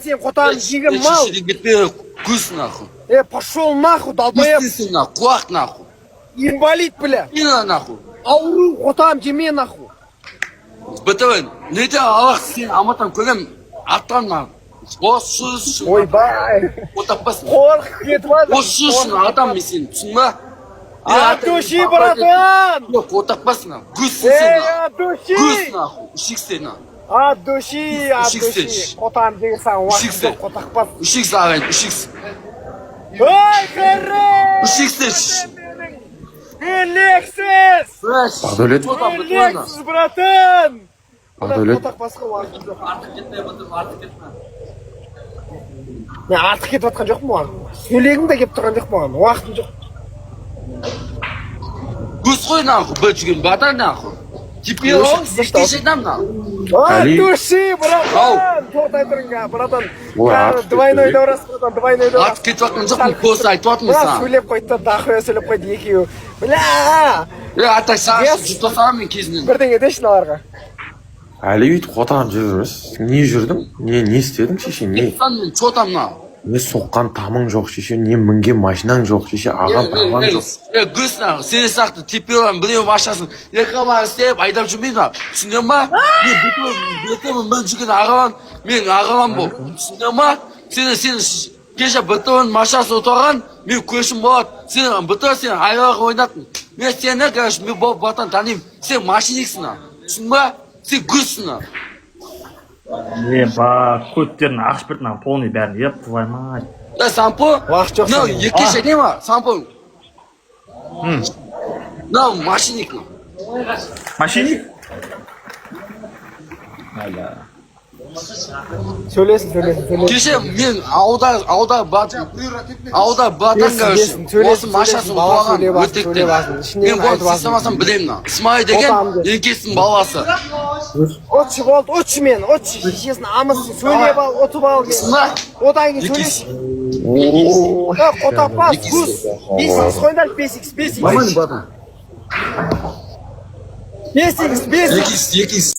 Сен хотан жеген мал. Гус нахуй. Пошел нахуй, долбоеб. Густысын нахуй, кулак нахуй. Инвалид, бля. Ина нахуй. Ауру, хотан жеме нахуй. Бітімен, неде алақ сен аматан көлем аттан нахуй. Ойбай. Отаппасын. Қорқып кетіп жатыр. Осы үшін адам мен сен, түсін ба? От души, братан. Yok, отаппасын нахуй. Гүссін сен нахуй. От души. Гүс нахуй, үшіксен нахуй. От души, от души. Хотан жеген сан уақытта қотақпас. Үшіксен ағайын, үшіксен. Ой, хорош. Үшіксен. Лексис. Бақдәулет. Лексис, братан. Бақдәулет. Қотақпасқа уақыт жоқ. Артық кетпей бұтыр, артық кетпей. Мен артық кетіп жатқан жоқпын оған. Сөйлегім де келіп тұрған жоқпын оған. Уақытым жоқ. Гүс қой нахуй, бір жүрген батар нахуй. Типе ол, сектеші дам нахуй. От души, братан. Тоқтай тұрыңға, братан. Двойной дәурас, братан, двойной дәурас. Артық кетіп жатқан жоқпын, көз айтып жатырмын саған. Сөйлеп қойды, дақуя сөйлеп қойды екеуі. Бля! Атай саған жұттасам мен кезінен. Бірдеңе дешін аларға. Әлі өйтіп қотаған жүр емес. Не жүрдің? Не істедің шеше? Не? Мен чотам нахуй. Не соққан тамың жоқ шеше, не мінген машинаң жоқ шеше, ағам праваң жоқ. Гүс нахуй, сені сақты тепелан біреу машасын екабар істеп айдап жүрмейді нахуй. Түсінген ба? Мен бір жүрген ағалан, мен ағалан бол. Түсінген ба? Сені кеше бітірін машасы отырған, мен көшім болады. Сені бітір, сені айлағы ойнатын. Мен сені, короче, мен болып батан танимын. Сен машиниксің нахуй. Түсін ба? Сен гүссің нахуй. Көттерін ақш біртін полный бәрін, еп, твой мать. Сампо? Уақыт жоқ No, сенде. екі шене ма? Сампо. No, машиник. Машиник? Сөйлесін. Кеше мен ауылда батан, короче, осы машасын ұтылаған өтектен. Мен болды системасын білемін. Исмай деген енкесінің баласы. Отшы болды, отшы мен, отшы. Шешесін амысын, сөйлеп ал, отып ал. Одан кейін сөйлесін. Қотапас, гүс. 5x қойдар, 5x. 5x. 5x.